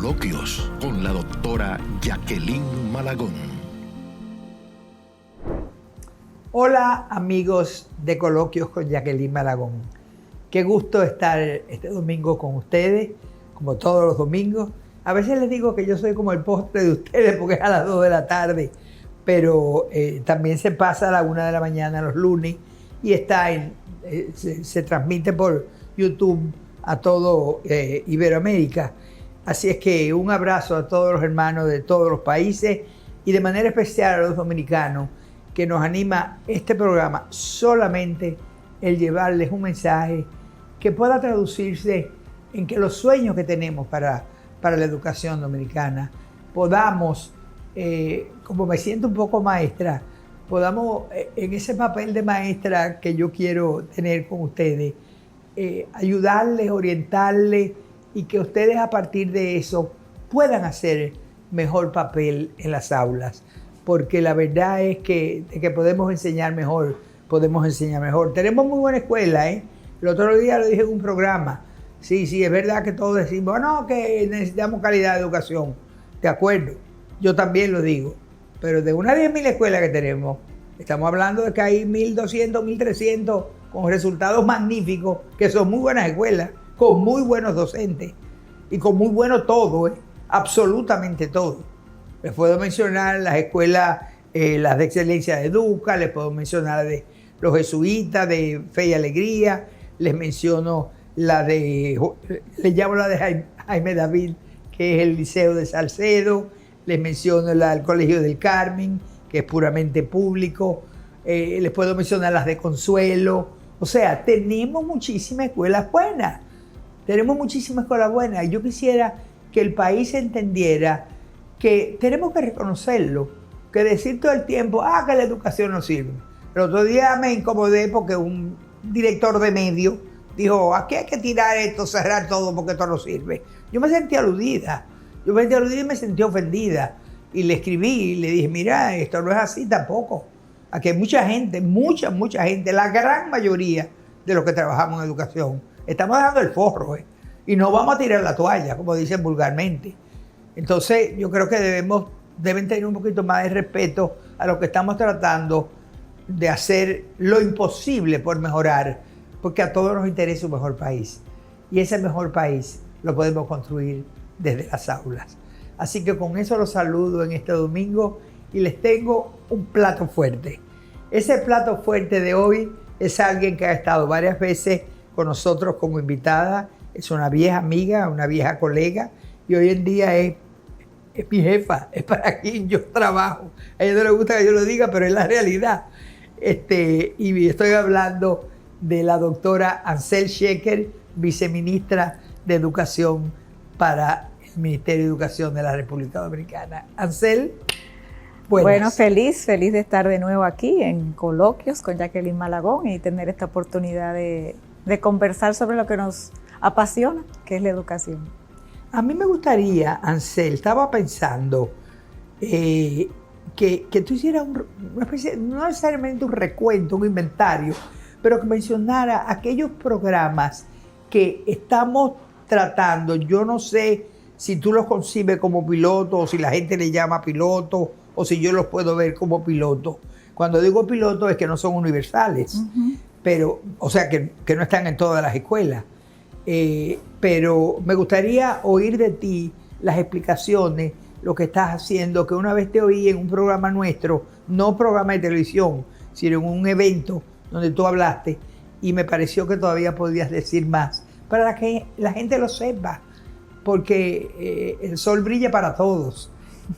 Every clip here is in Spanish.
Coloquios con la doctora Jacqueline Malagón. Hola amigos de Coloquios con Jacqueline Malagón. Qué gusto estar este domingo con ustedes, como todos los domingos. A veces les digo que yo soy como el postre de ustedes porque es a las 2 de la tarde, pero también se pasa a la 1 de la mañana los lunes y está se transmite por YouTube a todo Iberoamérica. Así es que un abrazo a todos los hermanos de todos los países y de manera especial a los dominicanos, que nos anima este programa solamente el llevarles un mensaje que pueda traducirse en que los sueños que tenemos para la educación dominicana podamos, como me siento un poco maestra, podamos en ese papel de maestra que yo quiero tener con ustedes, ayudarles, orientarles y que ustedes a partir de eso puedan hacer mejor papel en las aulas. Porque la verdad es que de que podemos enseñar mejor, podemos enseñar mejor. Tenemos muy buena escuela, ¿eh? El otro día lo dije en un programa. Sí, es verdad que todos decimos, no, que necesitamos calidad de educación. De acuerdo, yo también lo digo. Pero de unas 10.000 escuelas que tenemos, estamos hablando de que hay 1.200, 1.300 con resultados magníficos, que son muy buenas escuelas, con muy buenos docentes y con muy bueno todo, absolutamente todo. Les puedo mencionar las escuelas, las de excelencia de Educa, les puedo mencionar de los jesuitas de Fe y Alegría, les menciono les llamo la de Jaime David, que es el Liceo de Salcedo, les menciono el Colegio del Carmen, que es puramente público, les puedo mencionar las de Consuelo. O sea, tenemos muchísimas escuelas buenas, y yo quisiera que el país entendiera que tenemos que reconocerlo, que decir todo el tiempo, que la educación no sirve. El otro día me incomodé porque un director de medio dijo, aquí hay que tirar esto, cerrar todo porque esto no sirve. Yo me sentí aludida, y me sentí ofendida. Y le escribí y le dije, mira, esto no es así tampoco. Aquí hay mucha gente, mucha gente, la gran mayoría de los que trabajamos en educación, estamos dejando el forro, y no vamos a tirar la toalla, como dicen vulgarmente. Entonces, yo creo que deben tener un poquito más de respeto a lo que estamos tratando de hacer lo imposible por mejorar, porque a todos nos interesa un mejor país. Y ese mejor país lo podemos construir desde las aulas. Así que con eso los saludo en este domingo y les tengo un plato fuerte. Ese plato fuerte de hoy es alguien que ha estado varias veces con nosotros como invitada. Es una vieja amiga, una vieja colega y hoy en día es mi jefa, es para quien yo trabajo. A ella no le gusta que yo lo diga, pero es la realidad. Y estoy hablando de la doctora Ansel Sheker, viceministra de Educación para el Ministerio de Educación de la República Dominicana. Ansel, buenas. Bueno, feliz de estar de nuevo aquí en Coloquios con Jacqueline Malagón y tener esta oportunidad de conversar sobre lo que nos apasiona, que es la educación. A mí me gustaría, Ansel, estaba pensando que tú hicieras una especie, no necesariamente un recuento, un inventario, pero que mencionara aquellos programas que estamos tratando. Yo no sé si tú los concibes como piloto o si la gente le llama piloto o si yo los puedo ver como piloto. Cuando digo piloto es que no son universales, pero, o sea, que no están en todas las escuelas. Pero me gustaría oír de ti las explicaciones, lo que estás haciendo, que una vez te oí en un programa nuestro, no programa de televisión, sino en un evento donde tú hablaste y me pareció que todavía podías decir más para que la gente lo sepa, porque el sol brilla para todos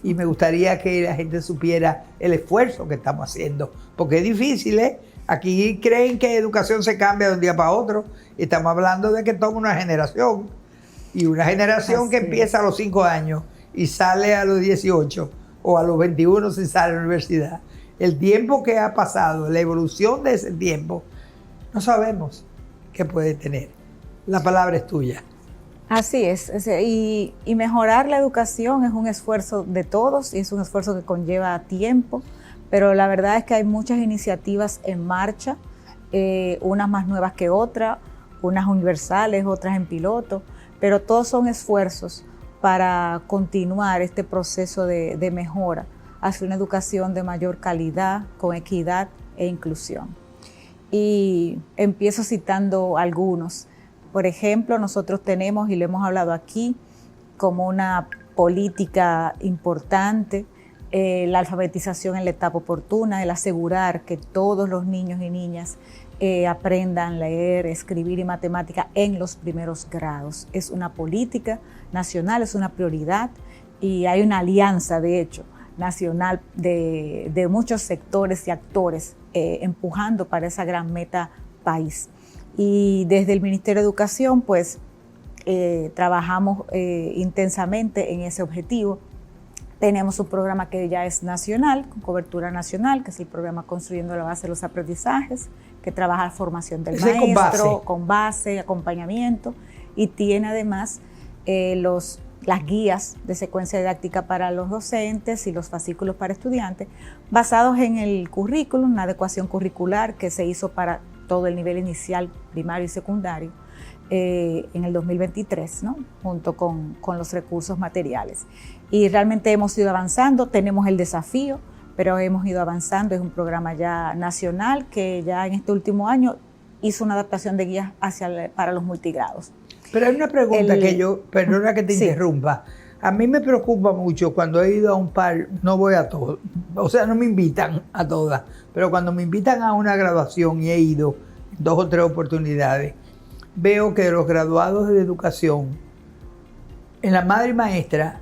y me gustaría que la gente supiera el esfuerzo que estamos haciendo, porque es difícil, ¿eh? Aquí creen que educación se cambia de un día para otro. Estamos hablando de que toma una generación. Y una generación que empieza a los 5 años y sale a los 18 o a los 21 si sale a la universidad. El tiempo que ha pasado, la evolución de ese tiempo, no sabemos qué puede tener. La palabra es tuya. Así es. Y mejorar la educación es un esfuerzo de todos y es un esfuerzo que conlleva tiempo. Pero la verdad es que hay muchas iniciativas en marcha, unas más nuevas que otras, unas universales, otras en piloto, pero todos son esfuerzos para continuar este proceso de mejora hacia una educación de mayor calidad, con equidad e inclusión. Y empiezo citando algunos. Por ejemplo, nosotros tenemos, y lo hemos hablado aquí, como una política importante, la alfabetización en la etapa oportuna, el asegurar que todos los niños y niñas aprendan a leer, escribir y matemática en los primeros grados. Es una política nacional, es una prioridad, y hay una alianza, de hecho, nacional de muchos sectores y actores empujando para esa gran meta país. Y desde el Ministerio de Educación, pues, trabajamos intensamente en ese objetivo. Tenemos un programa que ya es nacional, con cobertura nacional, que es el programa Construyendo la Base de los Aprendizajes, que trabaja la formación del maestro, con base, acompañamiento, y tiene además las guías de secuencia didáctica para los docentes y los fascículos para estudiantes, basados en el currículum, una adecuación curricular que se hizo para todo el nivel inicial, primario y secundario, en el 2023, ¿no? Junto con los recursos materiales. Y realmente hemos ido avanzando, tenemos el desafío, pero hemos ido avanzando. Es un programa ya nacional que ya en este último año hizo una adaptación de guías para los multigrados. Pero hay una pregunta perdona que te interrumpa. A mí me preocupa mucho cuando he ido a un par, no voy a todos, o sea, no me invitan a todas, pero cuando me invitan a una graduación y he ido 2 o 3 oportunidades, veo que de los graduados de educación, en la madre y maestra,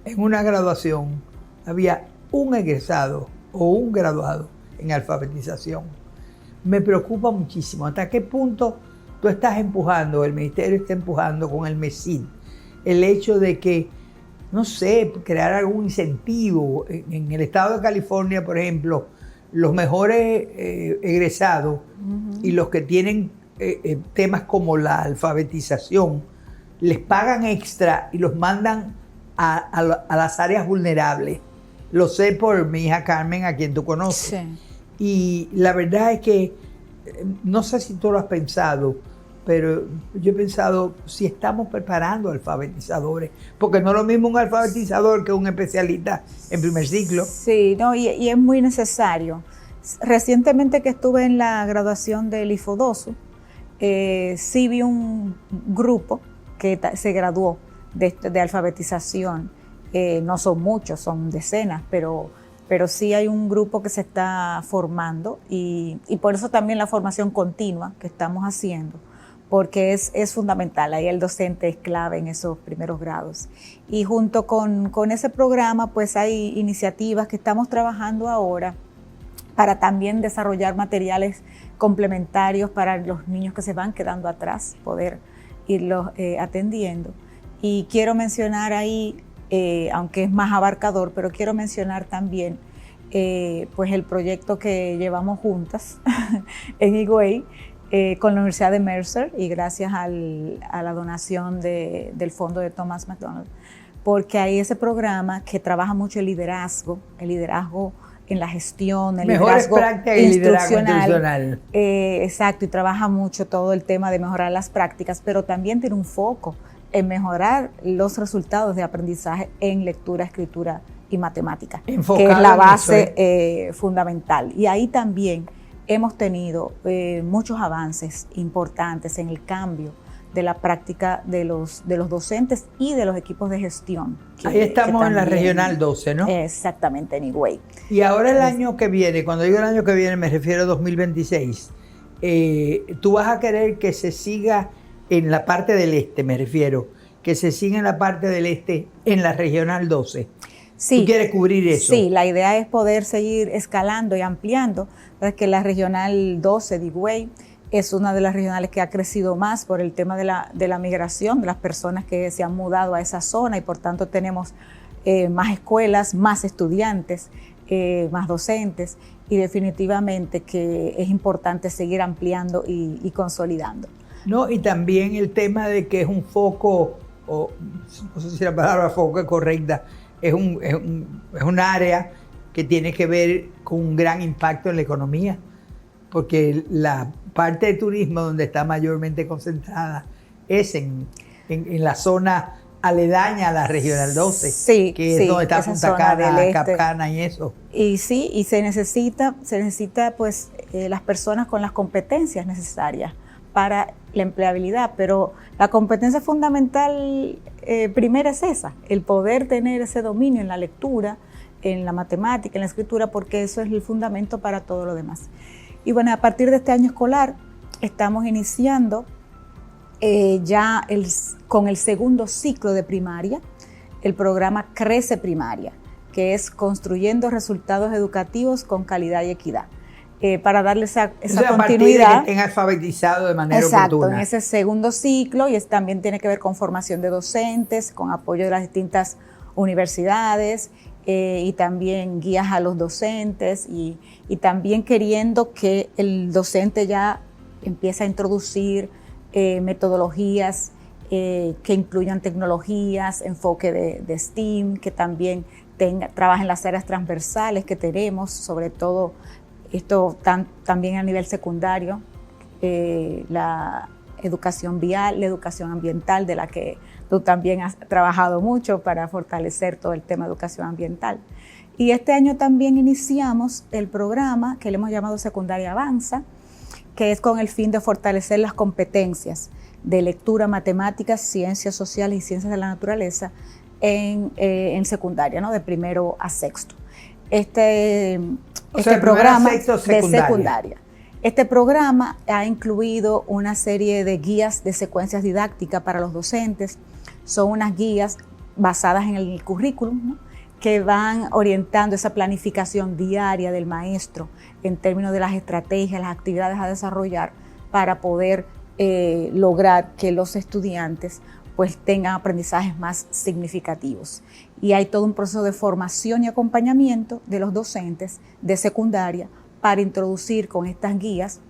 en una graduación, había un egresado o un graduado en alfabetización. Me preocupa muchísimo. ¿Hasta qué punto tú estás empujando, el ministerio está empujando con el MESID, el hecho de que, no sé, crear algún incentivo? En el estado de California, por ejemplo, los mejores egresados y los que tienen temas como la alfabetización, les pagan extra y los mandan a las áreas vulnerables. Lo sé por mi hija Carmen, a quien tú conoces. Sí. Y la verdad es que, no sé si tú lo has pensado, pero yo he pensado si estamos preparando alfabetizadores, porque no es lo mismo un alfabetizador que un especialista en primer ciclo. Sí, no, y es muy necesario. Recientemente que estuve en la graduación del IFODOSU, sí vi un grupo que se graduó de alfabetización. No son muchos, son decenas, pero sí hay un grupo que se está formando, y por eso también la formación continua que estamos haciendo, porque es fundamental. Ahí el docente es clave en esos primeros grados. Y junto con ese programa, pues hay iniciativas que estamos trabajando ahora para también desarrollar materiales complementarios para los niños que se van quedando atrás, poder irlos atendiendo. Y quiero mencionar ahí, aunque es más abarcador, pero quiero mencionar también pues el proyecto que llevamos juntas en Higüey con la Universidad de Mercer, y gracias a la donación del fondo de Thomas McDonald, porque hay ese programa que trabaja mucho el liderazgo en la gestión, el liderazgo instruccional. Exacto, y trabaja mucho todo el tema de mejorar las prácticas, pero también tiene un foco en mejorar los resultados de aprendizaje en lectura, escritura y matemática, que es la base fundamental. Y ahí también hemos tenido muchos avances importantes en el cambio de la práctica de los docentes y de los equipos de gestión. Ahí estamos en la Regional 12, ¿no? Exactamente, en Higüey. Y ahora el año que viene, cuando digo el año que viene me refiero a 2026, tú vas a querer que se siga en la parte del este, me refiero, que se siga en la parte del este en la Regional 12. Sí. ¿Tú quieres cubrir eso? Sí, la idea es poder seguir escalando y ampliando. Es que la Regional 12 de Higüey es una de las regionales que ha crecido más por el tema de la migración, de las personas que se han mudado a esa zona, y por tanto tenemos más escuelas, más estudiantes, más docentes, y definitivamente que es importante seguir ampliando y consolidando. No, y también el tema de que es un foco, o no sé si la palabra foco es correcta, es un área que tiene que ver con un gran impacto en la economía, porque la parte de turismo donde está mayormente concentrada es en la zona aledaña a la Regional 12, sí, que es sí, donde está esa Punta zona del Cana, este. Capcana y eso. Y sí, y se necesita pues las personas con las competencias necesarias para la empleabilidad, pero la competencia fundamental primera es esa, el poder tener ese dominio en la lectura, en la matemática, en la escritura, porque eso es el fundamento para todo lo demás. Y bueno, a partir de este año escolar estamos iniciando con el segundo ciclo de primaria, el programa Crece Primaria, que es construyendo resultados educativos con calidad y equidad. Para darle esa continuidad. A partir de que estén alfabetizados de manera exacto, oportuna. En ese segundo ciclo, y también tiene que ver con formación de docentes, con apoyo de las distintas universidades, y también guías a los docentes, y también queriendo que el docente ya empiece a introducir metodologías que incluyan tecnologías, enfoque de STEAM, que también trabaje en las áreas transversales que tenemos, sobre todo esto también a nivel secundario, la educación vial, la educación ambiental, de la que tú también has trabajado mucho para fortalecer todo el tema de educación ambiental. Y este año también iniciamos el programa que le hemos llamado Secundaria Avanza, que es con el fin de fortalecer las competencias de lectura, matemáticas, ciencias sociales y ciencias de la naturaleza en secundaria, ¿no? De primero a sexto. Este programa de secundaria. Este programa ha incluido una serie de guías de secuencias didácticas para los docentes. Son unas guías basadas en el currículum, ¿no? Que van orientando esa planificación diaria del maestro en términos de las estrategias, las actividades a desarrollar para poder lograr que los estudiantes pues tengan aprendizajes más significativos. Y hay todo un proceso de formación y acompañamiento de los docentes de secundaria para introducir con estas guías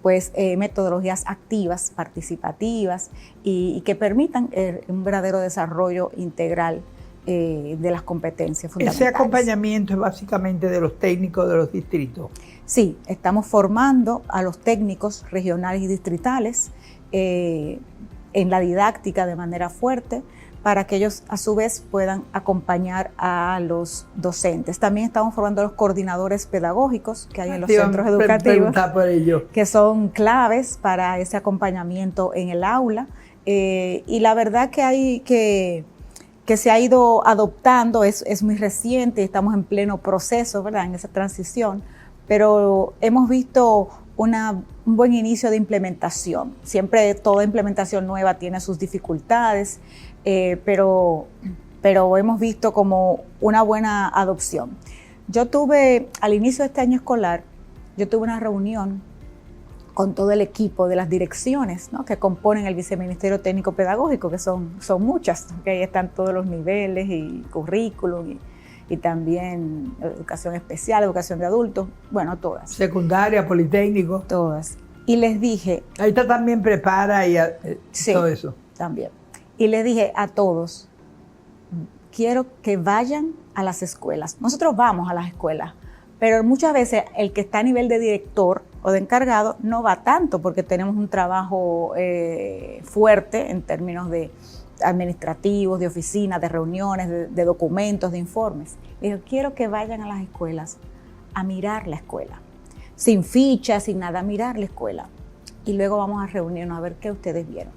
pues metodologías activas, participativas y que permitan un verdadero desarrollo integral de las competencias fundamentales. Ese acompañamiento es básicamente de los técnicos de los distritos. Sí, estamos formando a los técnicos regionales y distritales en la didáctica de manera fuerte para que ellos a su vez puedan acompañar a los docentes. También estamos formando a los coordinadores pedagógicos que hay en los centros educativos, por ello, que son claves para ese acompañamiento en el aula. Y la verdad que se ha ido adoptando, es muy reciente, estamos en pleno proceso, ¿verdad?, en esa transición, pero hemos visto un buen inicio de implementación. Siempre toda implementación nueva tiene sus dificultades, pero hemos visto como una buena adopción. Yo tuve, al inicio de este año escolar, una reunión con todo el equipo de las direcciones, ¿no?, que componen el Viceministerio Técnico Pedagógico, que son muchas, que ahí están todos los niveles y currículum y también educación especial, educación de adultos, bueno, todas. Secundaria, politécnico. Todas. Y les dije... Ahí está también prepara y sí, todo eso. También. Y les dije a todos, quiero que vayan a las escuelas. Nosotros vamos a las escuelas, pero muchas veces el que está a nivel de director o de encargado no va tanto porque tenemos un trabajo fuerte en términos de administrativos, de oficinas, de reuniones, de documentos, de informes. Les digo, quiero que vayan a las escuelas a mirar la escuela, sin fichas, sin nada, a mirar la escuela. Y luego vamos a reunirnos a ver qué ustedes vieron.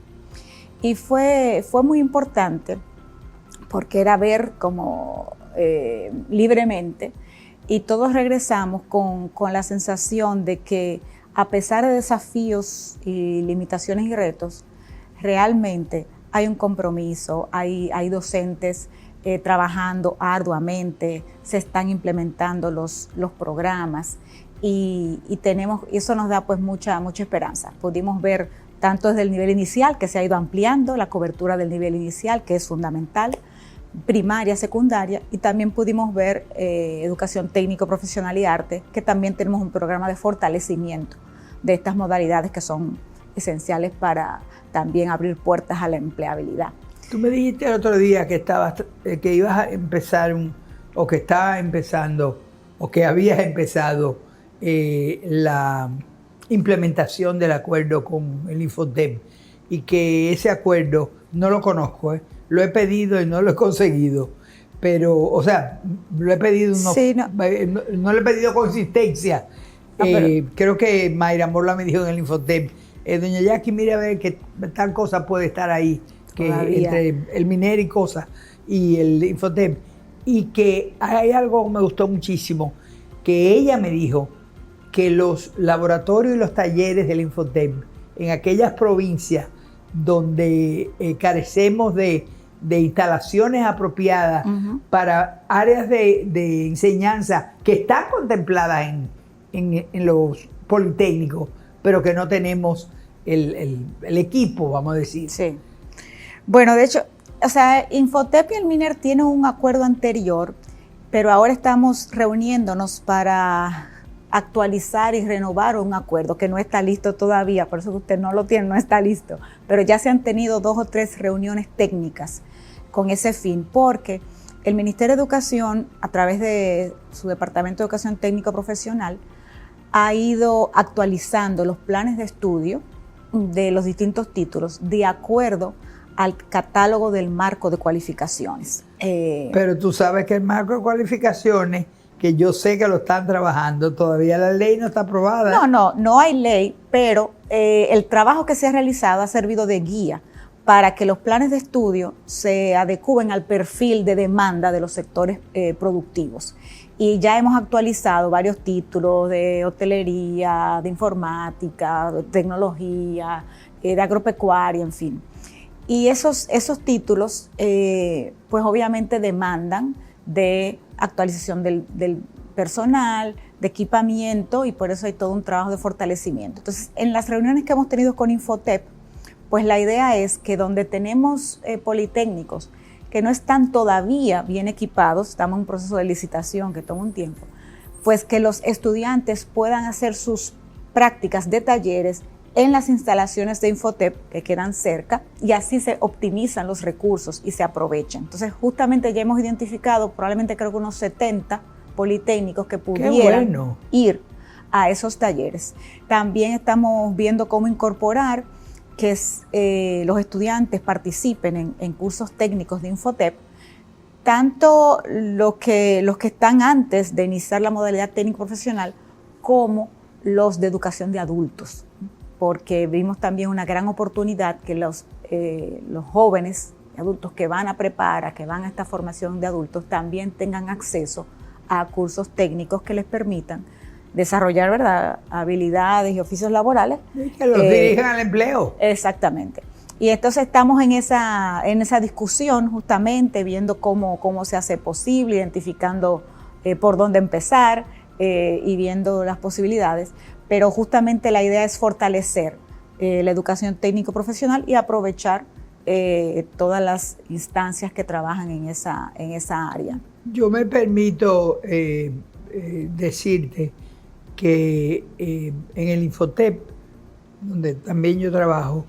Y fue muy importante porque era ver como libremente, y todos regresamos con la sensación de que a pesar de desafíos y limitaciones y retos, realmente hay un compromiso, hay docentes trabajando arduamente, se están implementando los programas y eso nos da pues mucha esperanza. Pudimos ver tanto desde el nivel inicial, que se ha ido ampliando la cobertura del nivel inicial, que es fundamental, primaria, secundaria, y también pudimos ver educación técnico, profesional y arte, que también tenemos un programa de fortalecimiento de estas modalidades que son esenciales para también abrir puertas a la empleabilidad. Tú me dijiste el otro día que ibas a empezar o que estaba empezando o que habías empezado la implementación del acuerdo con el Infodem y que ese acuerdo no lo conozco, lo he pedido y no lo he conseguido. Pero, o sea, lo he pedido, Sí, no le he pedido consistencia. Creo que Mayra Morla me dijo en el Infotep, doña Jackie, mire a ver que tal cosa puede estar ahí, que entre el MINER y cosas, y el Infotep. Y que hay algo que me gustó muchísimo, que ella me dijo que los laboratorios y los talleres del Infotep en aquellas provincias donde carecemos de instalaciones apropiadas para áreas de enseñanza que están contempladas en los politécnicos, pero que no tenemos el equipo, vamos a decir. Sí. Bueno, de hecho, o sea, Infotep y el MINER tienen un acuerdo anterior, pero ahora estamos reuniéndonos para actualizar y renovar un acuerdo que no está listo todavía, por eso que usted no lo tiene, no está listo, pero ya se han tenido 2 o 3 reuniones técnicas con ese fin, porque el Ministerio de Educación, a través de su Departamento de Educación Técnico Profesional, ha ido actualizando los planes de estudio de los distintos títulos de acuerdo al catálogo del marco de cualificaciones. Pero tú sabes que el marco de cualificaciones, que yo sé que lo están trabajando, todavía la ley no está aprobada. No hay ley, pero el trabajo que se ha realizado ha servido de guía para que los planes de estudio se adecúen al perfil de demanda de los sectores productivos. Y ya hemos actualizado varios títulos de hotelería, de informática, de tecnología, de agropecuaria, en fin. Y esos títulos, pues obviamente demandan de actualización del personal, de equipamiento, y por eso hay todo un trabajo de fortalecimiento. Entonces, en las reuniones que hemos tenido con Infotep, pues la idea es que donde tenemos politécnicos que no están todavía bien equipados, estamos en un proceso de licitación que toma un tiempo, pues que los estudiantes puedan hacer sus prácticas de talleres en las instalaciones de Infotep que quedan cerca, y así se optimizan los recursos y se aprovechan. Entonces, justamente ya hemos identificado probablemente creo que unos 70 politécnicos que pudieran ir a esos talleres. También estamos viendo cómo incorporar que los estudiantes participen en cursos técnicos de Infotep, tanto los que están antes de iniciar la modalidad técnico profesional como los de educación de adultos, porque vimos también una gran oportunidad que los jóvenes adultos que van a prepara, que van a esta formación de adultos, también tengan acceso a cursos técnicos que les permitan desarrollar, ¿verdad?, habilidades y oficios laborales. Y que los dirijan al empleo. Exactamente. Y entonces estamos en esa discusión justamente, viendo cómo se hace posible, identificando por dónde empezar y viendo las posibilidades. Pero justamente la idea es fortalecer la educación técnico-profesional y aprovechar todas las instancias que trabajan en esa área. Yo me permito decirte que en el Infotep, donde también yo trabajo,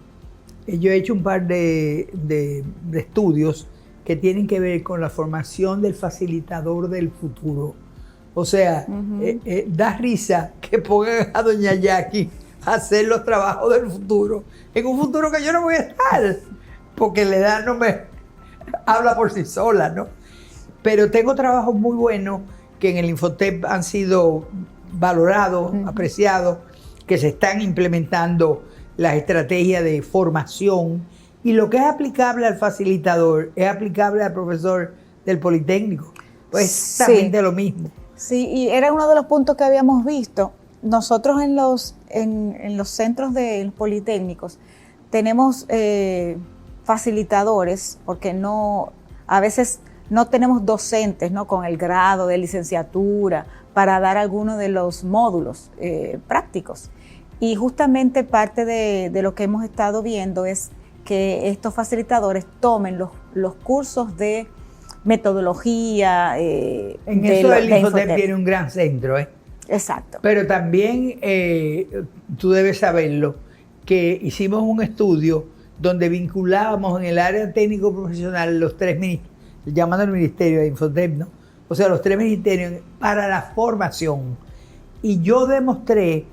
yo he hecho un par de estudios que tienen que ver con la formación del facilitador del futuro. O sea, da risa que pongan a doña Jackie a hacer los trabajos del futuro, en un futuro que yo no voy a estar, porque la edad no me habla por sí sola, ¿no? Pero tengo trabajos muy buenos que en el Infotep han sido valorados, apreciados, que se están implementando las estrategias de formación, y lo que es aplicable al facilitador es aplicable al profesor del Politécnico. Pues exactamente lo mismo. Sí, y era uno de los puntos que habíamos visto. Nosotros en los centros de los politécnicos tenemos facilitadores, porque a veces no tenemos docentes, ¿no?, con el grado de licenciatura para dar alguno de los módulos prácticos. Y justamente parte de lo que hemos estado viendo es que estos facilitadores tomen los cursos de metodología. En eso el Infotep tiene un gran centro, ¿eh? Exacto. Pero también tú debes saberlo, que hicimos un estudio donde vinculábamos en el área técnico profesional los 3 ministerios, llamando al ministerio de Infotep, ¿no? O sea, los 3 ministerios para la formación. Y yo demostré,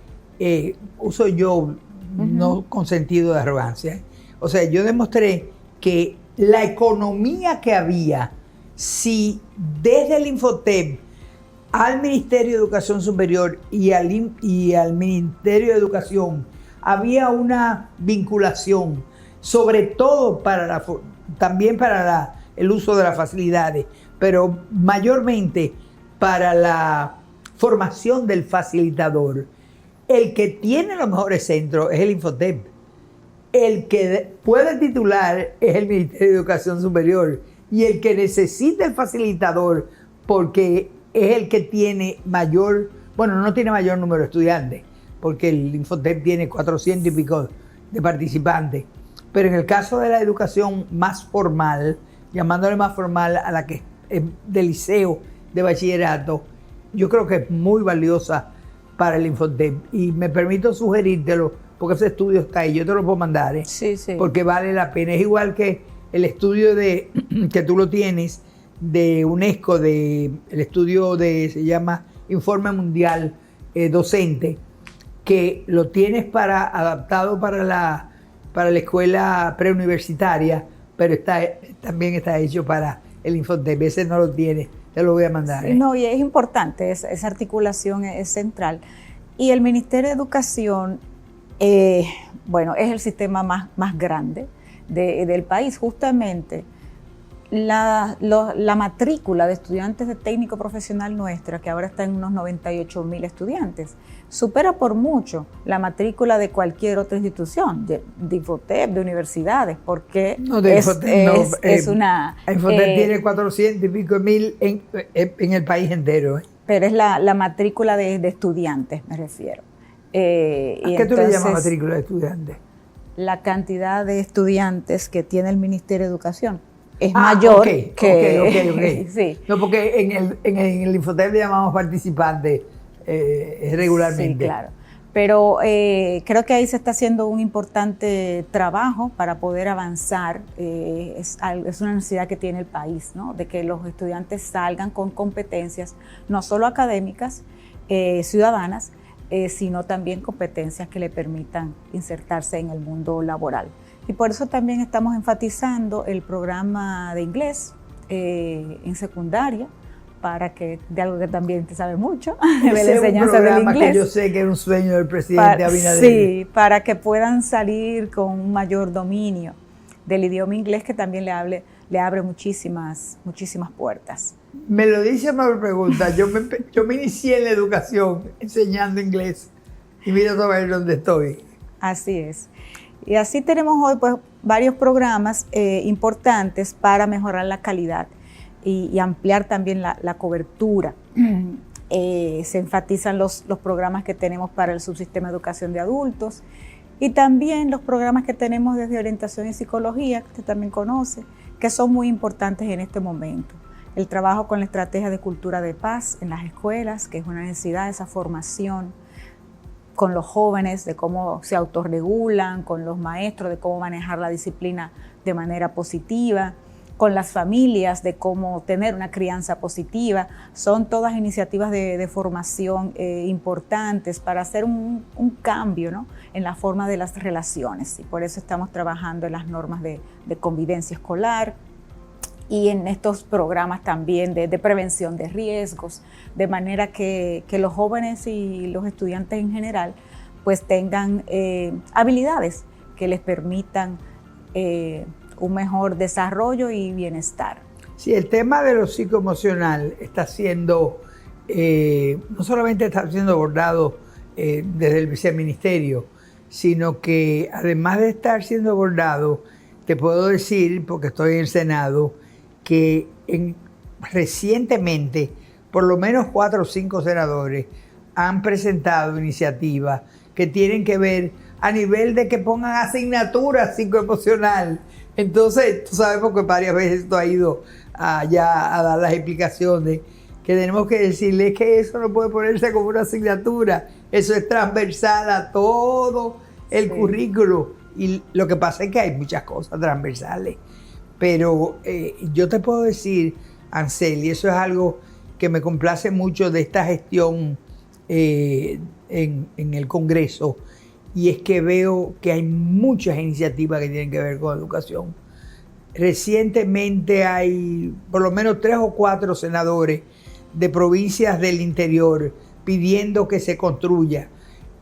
uso yo, no con sentido de arrogancia, o sea, yo demostré que la economía que había, si desde el Infotep al Ministerio de Educación Superior y al Ministerio de Educación había una vinculación, sobre todo también para el uso de las facilidades, pero mayormente para la formación del facilitador. El que tiene los mejores centros es el Infotep. El que puede titular es el Ministerio de Educación Superior. Y el que necesita el facilitador, porque es el que tiene no tiene mayor número de estudiantes, porque el Infotep tiene 400 y pico de participantes. Pero en el caso de la educación más formal, llamándole más formal a la que es de liceo, de bachillerato, yo creo que es muy valiosa para el Infotep. Y me permito sugerírtelo, porque ese estudio está ahí, yo te lo puedo mandar, Sí. Porque vale la pena. Es igual que el estudio que tú lo tienes de UNESCO, el estudio se llama Informe Mundial Docente, que lo tienes adaptado para la escuela preuniversitaria, pero también está hecho para el Infotep. Ese no lo tiene, te lo voy a mandar. Sí, no, y es importante, esa articulación es central. Y el Ministerio de Educación, es el sistema más grande del país. Justamente la matrícula de estudiantes de técnico profesional nuestra, que ahora está en unos 98,000 estudiantes, supera por mucho la matrícula de cualquier otra institución, de Infotep, de universidades, porque es una... Infotep tiene 400 y pico mil en el país entero. Pero es la matrícula de estudiantes, me refiero. ¿A qué tú le llamas matrícula de estudiantes? La cantidad de estudiantes que tiene el Ministerio de Educación es mayor que... Sí. No, porque en el Infotep le llamamos participantes regularmente. Sí, claro. Pero creo que ahí se está haciendo un importante trabajo para poder avanzar. Es una necesidad que tiene el país, ¿no? De que los estudiantes salgan con competencias, no solo académicas, ciudadanas, sino también competencias que le permitan insertarse en el mundo laboral. Y por eso también estamos enfatizando el programa de inglés en secundaria, para que, de algo que también te sabe mucho, de la enseñanza del inglés. Que yo sé que es un sueño del presidente Abinader. Sí, para que puedan salir con un mayor dominio del idioma inglés, que también le abre muchísimas puertas. Me lo dice Mabel Pregunta, yo me inicié en la educación enseñando inglés y mira todavía dónde estoy. Así es. Y así tenemos hoy pues varios programas importantes para mejorar la calidad y ampliar también la cobertura. Se enfatizan los programas que tenemos para el subsistema de educación de adultos y también los programas que tenemos desde orientación y psicología, que usted también conoce, que son muy importantes en este momento. El trabajo con la estrategia de cultura de paz en las escuelas, que es una necesidad, esa formación con los jóvenes, de cómo se autorregulan, con los maestros, de cómo manejar la disciplina de manera positiva, con las familias, de cómo tener una crianza positiva. Son todas iniciativas de formación importantes para hacer un cambio, ¿no?, en la forma de las relaciones. Y por eso estamos trabajando en las normas de convivencia escolar y en estos programas también de prevención de riesgos, de manera que los jóvenes y los estudiantes en general pues tengan habilidades que les permitan un mejor desarrollo y bienestar. Sí, el tema de lo psicoemocional está siendo, no solamente está siendo abordado desde el viceministerio, sino que además de estar siendo abordado, te puedo decir, porque estoy en el Senado, que recientemente por lo menos 4 o 5 senadores han presentado iniciativas que tienen que ver a nivel de que pongan asignaturas psicoemocional. Entonces, tú sabes, porque varias veces esto ha ido allá a dar las explicaciones, que tenemos que decirles que eso no puede ponerse como una asignatura, eso es transversal a todo el currículo. Y lo que pasa es que hay muchas cosas transversales. Pero yo te puedo decir, Ansel, y eso es algo que me complace mucho de esta gestión en el Congreso, y es que veo que hay muchas iniciativas que tienen que ver con educación. recientemente hay por lo menos 3 o 4 senadores de provincias del interior pidiendo que se construya,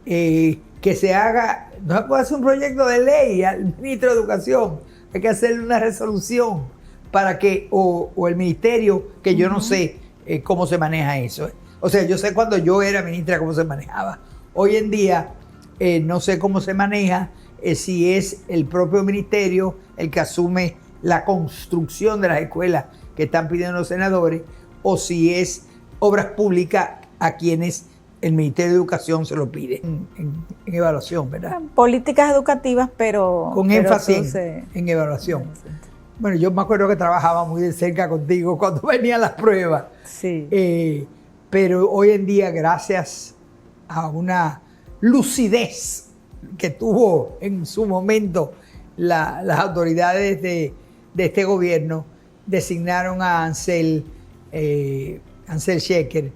que se haga, no se puede hacer un proyecto de ley al ministro de Educación, hay que hacerle una resolución para que, o el ministerio, que yo no sé cómo se maneja eso. O sea, yo sé cuando yo era ministra cómo se manejaba. Hoy en día no sé cómo se maneja, si es el propio ministerio el que asume la construcción de las escuelas que están pidiendo los senadores, o si es obras públicas a quienes el Ministerio de Educación se lo pide en evaluación, ¿verdad? Políticas educativas, pero con énfasis en evaluación. Bueno, yo me acuerdo que trabajaba muy de cerca contigo cuando venían las pruebas. Sí. Pero hoy en día, gracias a una lucidez que tuvo en su momento las autoridades de este gobierno, designaron a Ansel Sheker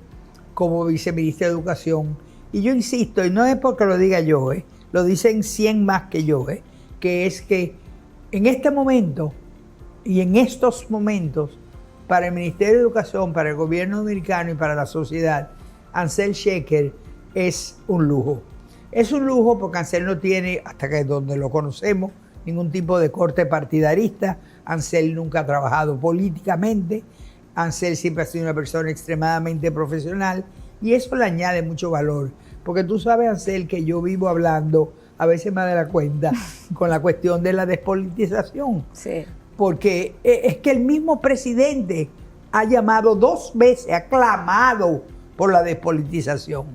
como viceministro de Educación. Y yo insisto, y no es porque lo diga yo, lo dicen 100 más que yo, que es que en este momento y en estos momentos, para el Ministerio de Educación, para el gobierno dominicano y para la sociedad, Ansel Sheker es un lujo. Es un lujo porque Ansel no tiene, hasta que donde lo conocemos, ningún tipo de corte partidarista. Ansel nunca ha trabajado políticamente. Ansel siempre ha sido una persona extremadamente profesional y eso le añade mucho valor. Porque tú sabes, Ansel, que yo vivo hablando, a veces más de la cuenta, con la cuestión de la despolitización. Sí. Porque es que el mismo presidente ha llamado 2 veces, ha clamado por la despolitización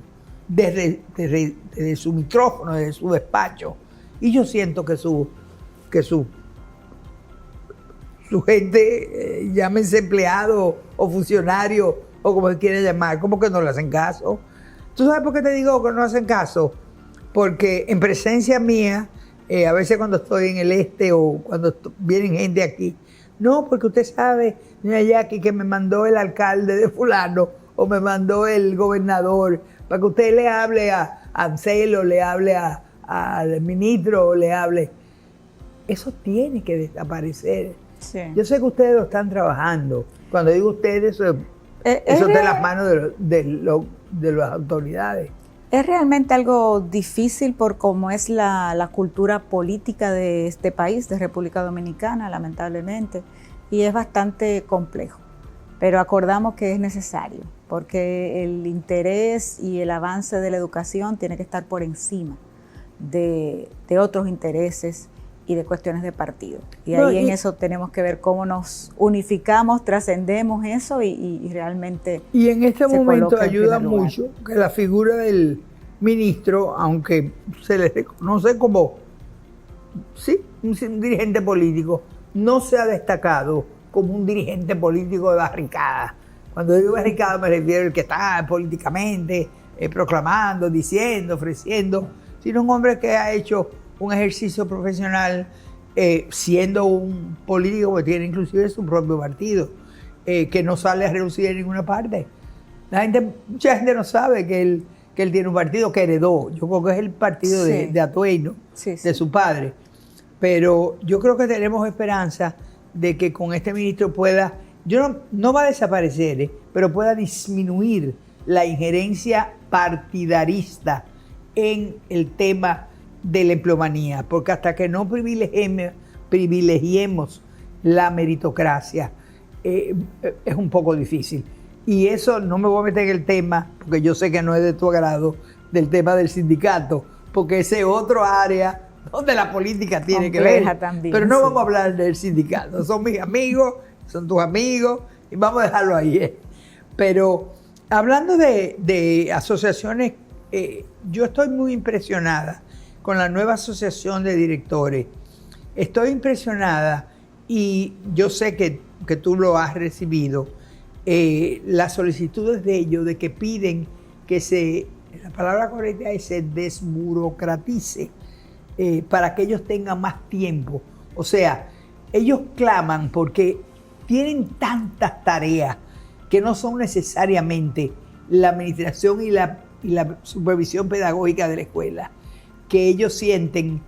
desde su micrófono, desde su despacho. Y yo siento que su gente, llámense empleado o funcionario o como se quiere llamar, como que no le hacen caso. ¿Tú sabes por qué te digo que no hacen caso? Porque en presencia mía, a veces cuando estoy en el este o cuando vienen gente aquí, no, porque usted sabe, doña Jackie, que me mandó el alcalde de fulano o me mandó el gobernador para que usted le hable a Ansel o le hable al ministro o le hable. Eso tiene que desaparecer. Sí. Yo sé que ustedes lo están trabajando. Cuando digo ustedes, eso está en las manos de las autoridades. Es realmente algo difícil por cómo es la cultura política de este país, de República Dominicana, lamentablemente, y es bastante complejo. Pero acordamos que es necesario, porque el interés y el avance de la educación tiene que estar por encima de otros intereses y de cuestiones de partido. Y ahí en eso tenemos que ver cómo nos unificamos, trascendemos eso y realmente... Y en este momento ayuda mucho que la figura del ministro, aunque se le reconoce como, sí, un dirigente político, no se ha destacado como un dirigente político de barricada. Cuando digo barricada me refiero al que está políticamente proclamando, diciendo, ofreciendo, sino un hombre que ha hecho un ejercicio profesional siendo un político que tiene inclusive su propio partido, que no sale a relucir en ninguna parte. Mucha gente no sabe que él tiene un partido que heredó. Yo creo que es el partido de Atuey, de su padre. Pero yo creo que tenemos esperanza de que con este ministro pueda, no va a desaparecer, pero pueda disminuir la injerencia partidarista en el tema de la empleomanía, porque hasta que no privilegiemos la meritocracia, es un poco difícil. Y eso no me voy a meter en el tema, porque yo sé que no es de tu agrado, del tema del sindicato, porque ese es otro área donde la política tiene que ver. También, pero no vamos a hablar del sindicato. Son mis amigos, son tus amigos, y vamos a dejarlo ahí. Pero hablando de asociaciones, yo estoy muy impresionada con la nueva asociación de directores. Estoy impresionada y yo sé que tú lo has recibido, las solicitudes de ellos de que piden que la palabra correcta es se desburocratice, para que ellos tengan más tiempo. O sea, ellos claman porque tienen tantas tareas que no son necesariamente la administración y la supervisión pedagógica de la escuela, que ellos sienten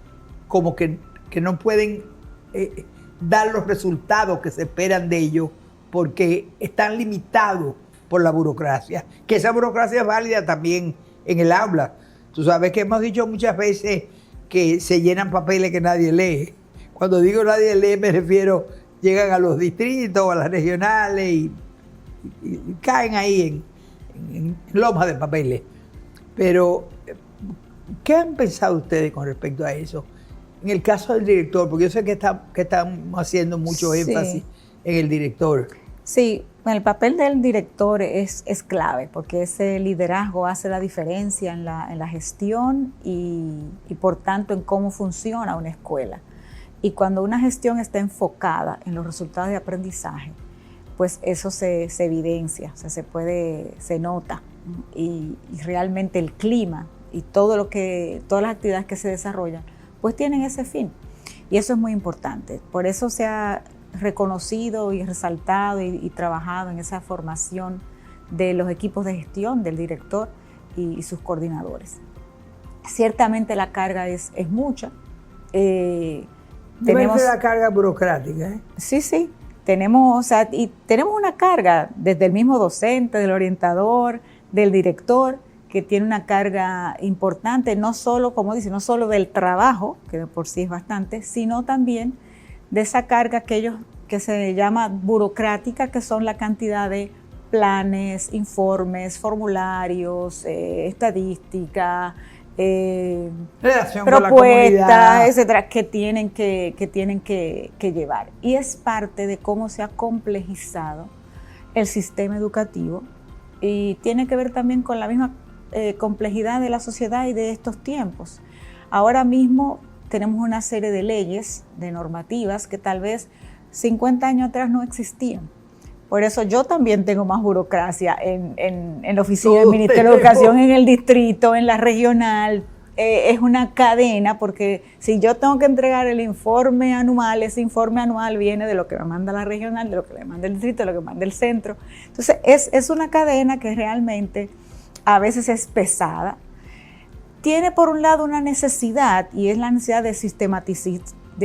como que no pueden dar los resultados que se esperan de ellos porque están limitados por la burocracia, que esa burocracia es válida también en el aula. Tú sabes que hemos dicho muchas veces que se llenan papeles que nadie lee. Cuando digo nadie lee me refiero, llegan a los distritos, a las regionales y caen ahí en lomas de papeles. Pero, ¿qué han pensado ustedes con respecto a eso? En el caso del director, porque yo sé que estamos haciendo mucho énfasis en el director. Sí, el papel del director es clave, porque ese liderazgo hace la diferencia en la gestión y por tanto en cómo funciona una escuela. Y cuando una gestión está enfocada en los resultados de aprendizaje, pues eso se evidencia, o sea, se nota. Y realmente el clima y todas las actividades que se desarrollan, pues tienen ese fin. Y eso es muy importante. Por eso se ha reconocido y resaltado y trabajado en esa formación de los equipos de gestión, del director y sus coordinadores. Ciertamente la carga es mucha. Tenemos la carga burocrática, ¿eh? Sí. Tenemos una carga desde el mismo docente, del orientador, del director, que tiene una carga importante, no solo, como dice, no solo del trabajo, que de por sí es bastante, sino también de esa carga que se llama burocrática, que son la cantidad de planes, informes, formularios, estadística, propuestas, etcétera, que tienen que llevar. Y es parte de cómo se ha complejizado el sistema educativo y tiene que ver también con la misma complejidad de la sociedad y de estos tiempos. Ahora mismo tenemos una serie de leyes, de normativas que tal vez 50 años atrás no existían. Por eso yo también tengo más burocracia en la oficina del Ministerio de Educación, en el distrito, en la regional. Es una cadena, porque si yo tengo que entregar el informe anual, ese informe anual viene de lo que me manda la regional, de lo que me manda el distrito, de lo que me manda el centro. Entonces es una cadena que realmente a veces es pesada. Tiene por un lado una necesidad, y es la necesidad de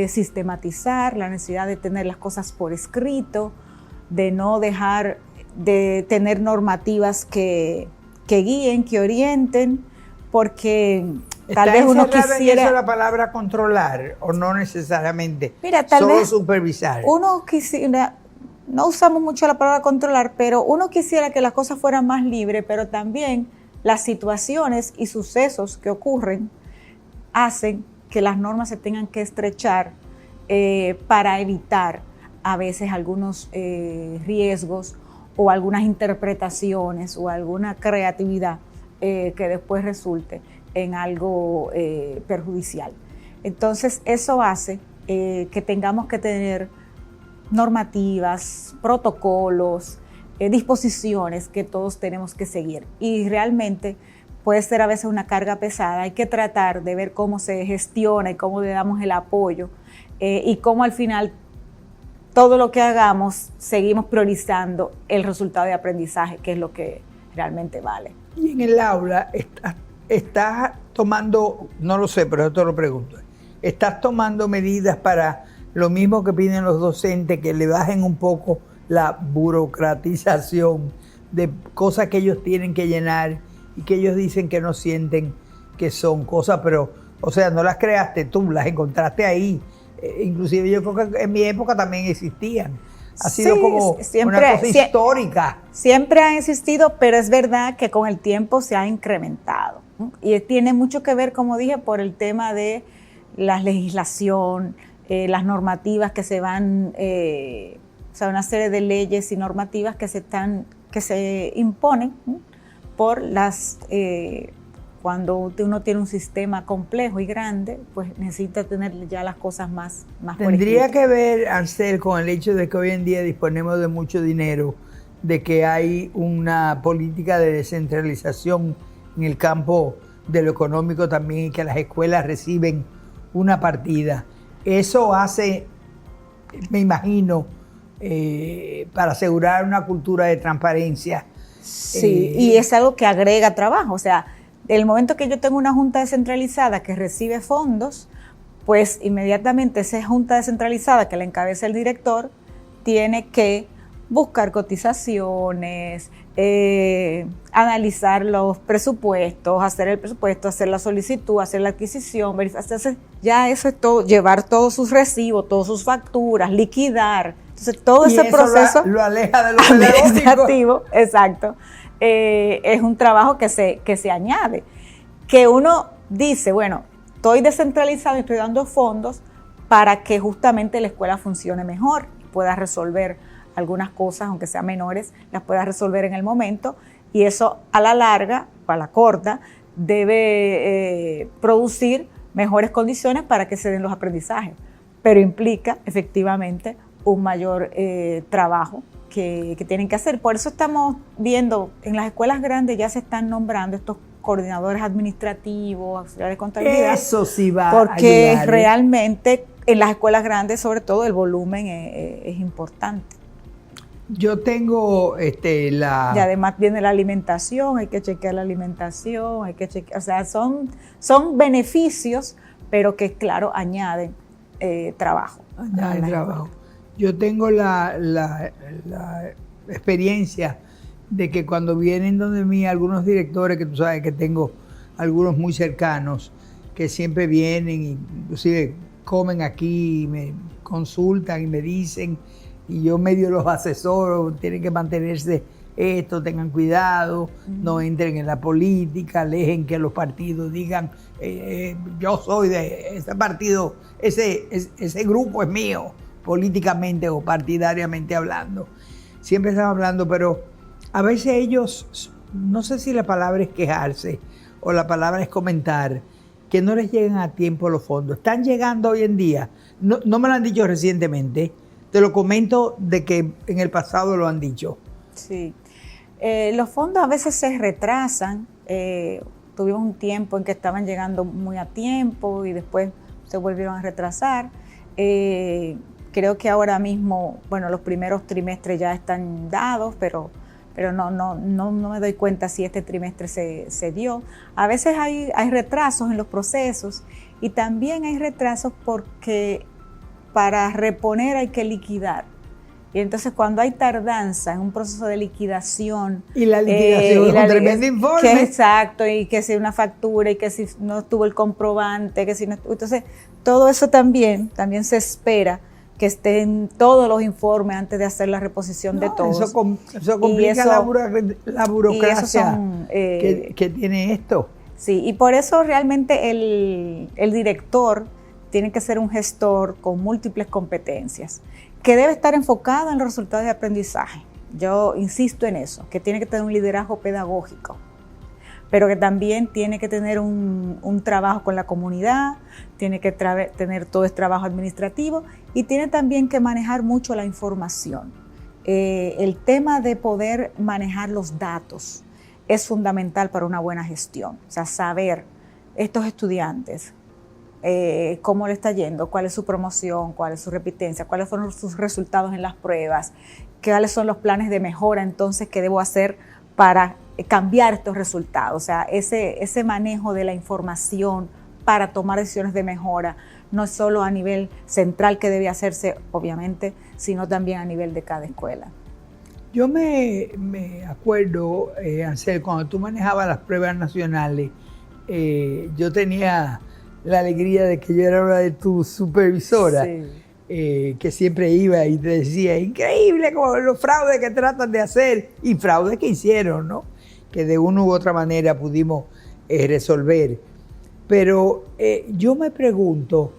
sistematizar, la necesidad de tener las cosas por escrito, de no dejar de tener normativas que guíen, que orienten, porque tal vez uno quisiera... ¿Está la palabra controlar o no necesariamente? Mira, tal solo vez supervisar. Uno quisiera, no usamos mucho la palabra controlar, pero uno quisiera que las cosas fueran más libres, pero también las situaciones y sucesos que ocurren hacen que las normas se tengan que estrechar para evitar a veces algunos riesgos o algunas interpretaciones o alguna creatividad que después resulte en algo perjudicial. Entonces eso hace que tengamos que tener normativas, protocolos, disposiciones que todos tenemos que seguir, y realmente puede ser a veces una carga pesada. Hay que tratar de ver cómo se gestiona y cómo le damos el apoyo y cómo al final todo lo que hagamos seguimos priorizando el resultado de aprendizaje, que es lo que realmente vale. Y en el aula estás tomando, no lo sé, pero yo te lo pregunto, ¿estás tomando medidas para lo mismo que piden los docentes, que le bajen un poco la burocratización de cosas que ellos tienen que llenar y que ellos dicen que no sienten que son cosas, pero, o sea, no las creaste tú, las encontraste ahí? Inclusive yo creo que en mi época también existían. Ha sido como una cosa histórica. Siempre ha existido, pero es verdad que con el tiempo se ha incrementado. Y tiene mucho que ver, como dije, por el tema de la legislación, las normativas que se van, o sea, una serie de leyes y normativas que se imponen por las... Cuando uno tiene un sistema complejo y grande, pues necesita tener ya las cosas más Tendría que ver, Ansel, con el hecho de que hoy en día disponemos de mucho dinero, de que hay una política de descentralización en el campo de lo económico también, y que las escuelas reciben una partida. Eso hace, me imagino, para asegurar una cultura de transparencia. Sí, y es algo que agrega trabajo, o sea, el momento que yo tengo una junta descentralizada que recibe fondos, pues inmediatamente esa junta descentralizada que la encabeza el director tiene que buscar cotizaciones, analizar los presupuestos, hacer el presupuesto, hacer la solicitud, hacer la adquisición, entonces ya eso es todo, llevar todos sus recibos, todas sus facturas, liquidar. Entonces todo ese proceso lo aleja de lo pedagógico. Exacto. Es un trabajo que se añade, que uno dice, bueno, estoy descentralizado y estoy dando fondos para que justamente la escuela funcione mejor y pueda resolver algunas cosas, aunque sean menores, las pueda resolver en el momento, y eso a la larga, o a la corta, debe producir mejores condiciones para que se den los aprendizajes, pero implica efectivamente un mayor trabajo que tienen que hacer. Por eso estamos viendo, en las escuelas grandes ya se están nombrando estos coordinadores administrativos, auxiliares de contabilidad. Eso sí va porque a ayudar, realmente en las escuelas grandes, sobre todo, el volumen es importante. Yo tengo Y además viene la alimentación, hay que chequear la alimentación, hay que chequear, o sea, son beneficios, pero que claro, añaden trabajo. Añaden trabajo. Yo tengo la experiencia de que cuando vienen donde mí algunos directores, que tú sabes que tengo algunos muy cercanos, que siempre vienen, inclusive comen aquí, me consultan y me dicen, y yo medio los asesoro, tienen que mantenerse esto, tengan cuidado, no entren en la política, dejen que los partidos digan, yo soy de ese partido, ese grupo es mío, políticamente o partidariamente hablando. Siempre estamos hablando, pero a veces ellos, no sé si la palabra es quejarse o la palabra es comentar, que no les llegan a tiempo los fondos. Están llegando hoy en día, no me lo han dicho recientemente, te lo comento de que en el pasado lo han dicho. Sí, los fondos a veces se retrasan, tuvimos un tiempo en que estaban llegando muy a tiempo y después se volvieron a retrasar. Creo que ahora mismo, bueno, los primeros trimestres ya están dados, pero no me doy cuenta si este trimestre se dio. A veces hay retrasos en los procesos y también hay retrasos porque para reponer hay que liquidar. Y entonces cuando hay tardanza en un proceso de liquidación... Y la liquidación es un tremendo informe. Exacto, y que si una factura, y que si no estuvo el comprobante, que si no... Entonces, todo eso también se espera que estén todos los informes antes de hacer la reposición de todos. Eso complica la burocracia que tiene esto. Sí, y por eso realmente el director tiene que ser un gestor con múltiples competencias, que debe estar enfocado en los resultados de aprendizaje. Yo insisto en eso, que tiene que tener un liderazgo pedagógico, pero que también tiene que tener un trabajo con la comunidad, tiene que tener todo este trabajo administrativo y tiene también que manejar mucho la información. El tema de poder manejar los datos es fundamental para una buena gestión, o sea, saber estos estudiantes, cómo le está yendo, cuál es su promoción, cuál es su repitencia, cuáles fueron sus resultados en las pruebas, cuáles son los planes de mejora entonces que debo hacer para cambiar estos resultados. O sea, ese manejo de la información para tomar decisiones de mejora, no solo a nivel central que debe hacerse, obviamente, sino también a nivel de cada escuela. Yo me acuerdo, Ansel, cuando tú manejabas las pruebas nacionales, yo tenía la alegría de que yo era una de tus supervisoras, sí. Que siempre iba y te decía, increíble como los fraudes que tratan de hacer, y fraudes que hicieron, ¿no? Que de una u otra manera pudimos resolver. Pero yo me pregunto,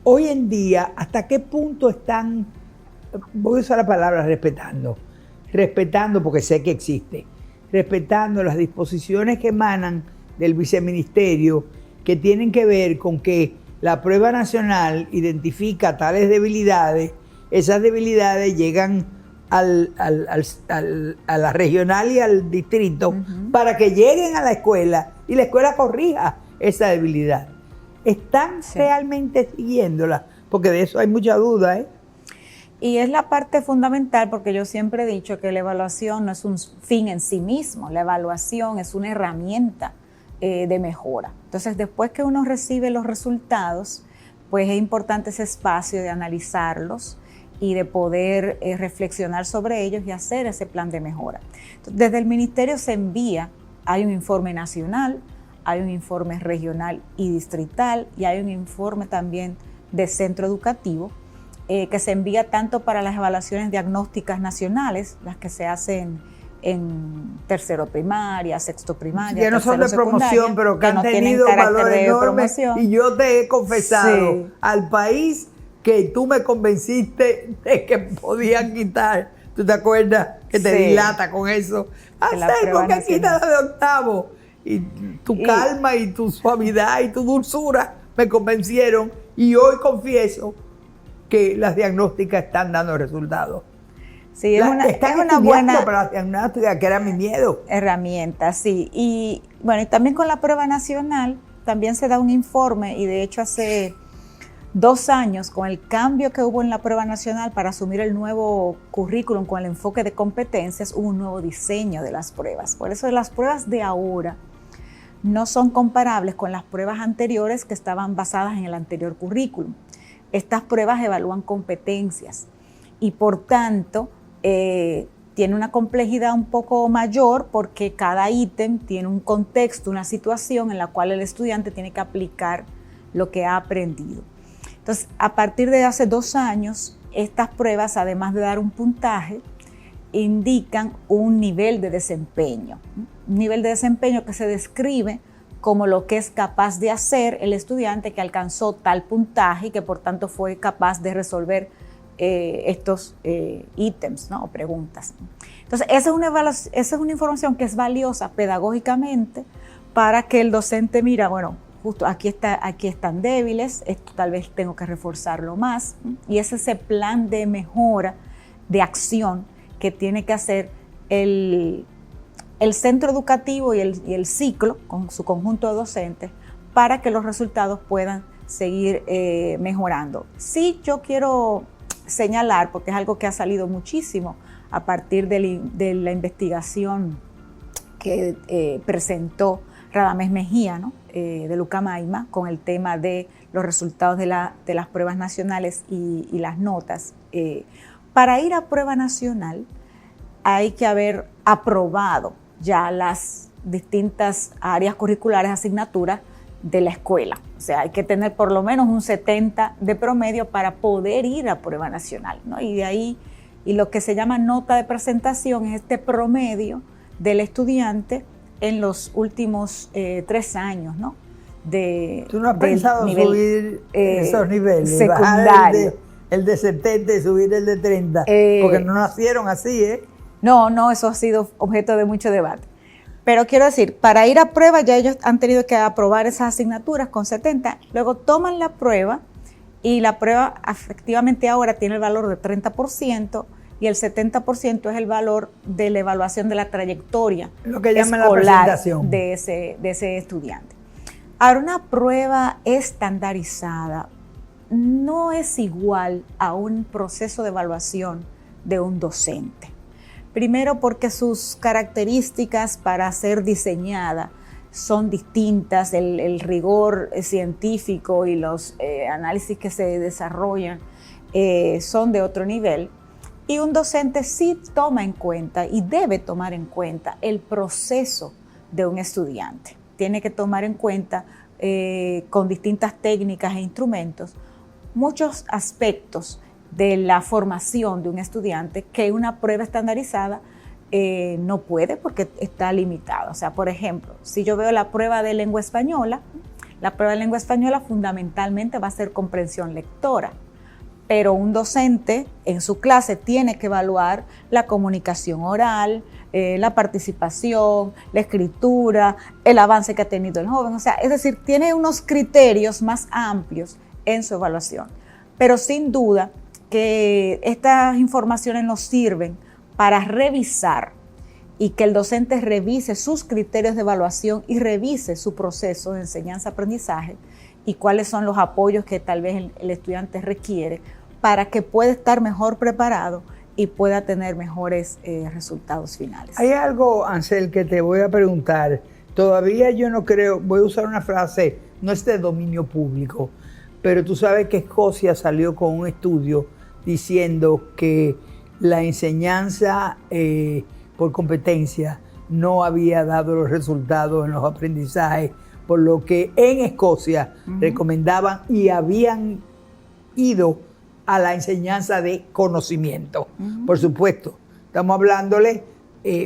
hoy en día, ¿hasta qué punto están, voy a usar la palabra respetando porque sé que existe, respetando las disposiciones que emanan del viceministerio, que tienen que ver con que la prueba nacional identifica tales debilidades, esas debilidades llegan a la regional y al distrito para que lleguen a la escuela y la escuela corrija esa debilidad? ¿Están realmente siguiéndola? Porque de eso hay mucha duda, ¿eh? Y es la parte fundamental, porque yo siempre he dicho que la evaluación no es un fin en sí mismo, la evaluación es una herramienta de mejora. Entonces, después que uno recibe los resultados, pues es importante ese espacio de analizarlos y de poder reflexionar sobre ellos y hacer ese plan de mejora. Entonces, desde el ministerio se envía, hay un informe nacional, hay un informe regional y distrital y hay un informe también de centro educativo que se envía tanto para las evaluaciones diagnósticas nacionales, las que se hacen en tercero primaria, sexto primaria, que no son de promoción, pero que han tenido valor enorme. Y yo te he confesado al país que tú me convenciste de que podían quitar. ¿Tú te acuerdas que te dilata con eso? ¿Por qué quitas la de octavo? Y tu calma y tu suavidad y tu dulzura me convencieron. Y hoy confieso que las diagnósticas están dando resultados. Sí, es una buena para la diagnóstica, que era mi miedo. Herramienta, sí. Y bueno, y también con la prueba nacional también se da un informe, y de hecho hace 2 años, con el cambio que hubo en la prueba nacional para asumir el nuevo currículum con el enfoque de competencias, hubo un nuevo diseño de las pruebas. Por eso las pruebas de ahora no son comparables con las pruebas anteriores que estaban basadas en el anterior currículum. Estas pruebas evalúan competencias y por tanto tiene una complejidad un poco mayor porque cada ítem tiene un contexto, una situación en la cual el estudiante tiene que aplicar lo que ha aprendido. Entonces, a partir de hace 2 años, estas pruebas, además de dar un puntaje, indican un nivel de desempeño. Un nivel de desempeño que se describe como lo que es capaz de hacer el estudiante que alcanzó tal puntaje y que por tanto fue capaz de resolver estos ítems, ¿no? O preguntas. Entonces, esa es una información que es valiosa pedagógicamente para que el docente mira, bueno, justo aquí están débiles, esto tal vez tengo que reforzarlo más, y es ese plan de mejora, de acción que tiene que hacer el centro educativo y el ciclo con su conjunto de docentes para que los resultados puedan seguir mejorando. Sí, yo quiero señalar, porque es algo que ha salido muchísimo a partir de la investigación que presentó Radamés Mejía, ¿no? De Lucamaima, con el tema de los resultados de las pruebas nacionales y las notas. Para ir a prueba nacional hay que haber aprobado ya las distintas áreas curriculares, asignaturas de la escuela. O sea, hay que tener por lo menos un 70 de promedio para poder ir a prueba nacional, ¿no? Y de ahí, y lo que se llama nota de presentación es este promedio del estudiante en los últimos 3 años, ¿no? ¿Tú no has pensado subir esos niveles? Secundario. Bajar el de 70 y subir el de 30, porque no nacieron así, ¿eh? No, eso ha sido objeto de mucho debate. Pero quiero decir, para ir a prueba ya ellos han tenido que aprobar esas asignaturas con 70, luego toman la prueba y la prueba efectivamente ahora tiene el valor de 30% y el 70% es el valor de la evaluación de la trayectoria lo que llaman la presentación de ese estudiante. Ahora, una prueba estandarizada no es igual a un proceso de evaluación de un docente. Primero porque sus características para ser diseñada son distintas, el rigor científico y los análisis que se desarrollan son de otro nivel. Y un docente sí toma en cuenta y debe tomar en cuenta el proceso de un estudiante. Tiene que tomar en cuenta con distintas técnicas e instrumentos muchos aspectos de la formación de un estudiante que una prueba estandarizada no puede porque está limitada. O sea, por ejemplo, si yo veo la prueba de lengua española fundamentalmente va a ser comprensión lectora, pero un docente en su clase tiene que evaluar la comunicación oral, la participación, la escritura, el avance que ha tenido el joven. O sea, es decir, tiene unos criterios más amplios en su evaluación, pero sin duda que estas informaciones nos sirven para revisar y que el docente revise sus criterios de evaluación y revise su proceso de enseñanza-aprendizaje y cuáles son los apoyos que tal vez el estudiante requiere para que pueda estar mejor preparado y pueda tener mejores resultados finales. Hay algo, Ansel, que te voy a preguntar. Todavía yo no creo, voy a usar una frase, no es de dominio público, pero tú sabes que Escocia salió con un estudio diciendo que la enseñanza por competencia no había dado los resultados en los aprendizajes, por lo que en Escocia recomendaban y habían ido a la enseñanza de conocimiento. Por supuesto, estamos hablándole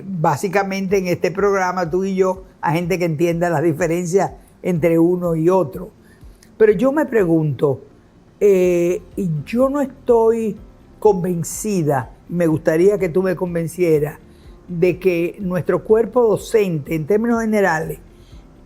básicamente en este programa, tú y yo, a gente que entienda las diferencias entre uno y otro. Pero yo me pregunto, yo no estoy convencida, me gustaría que tú me convencieras, de que nuestro cuerpo docente, en términos generales,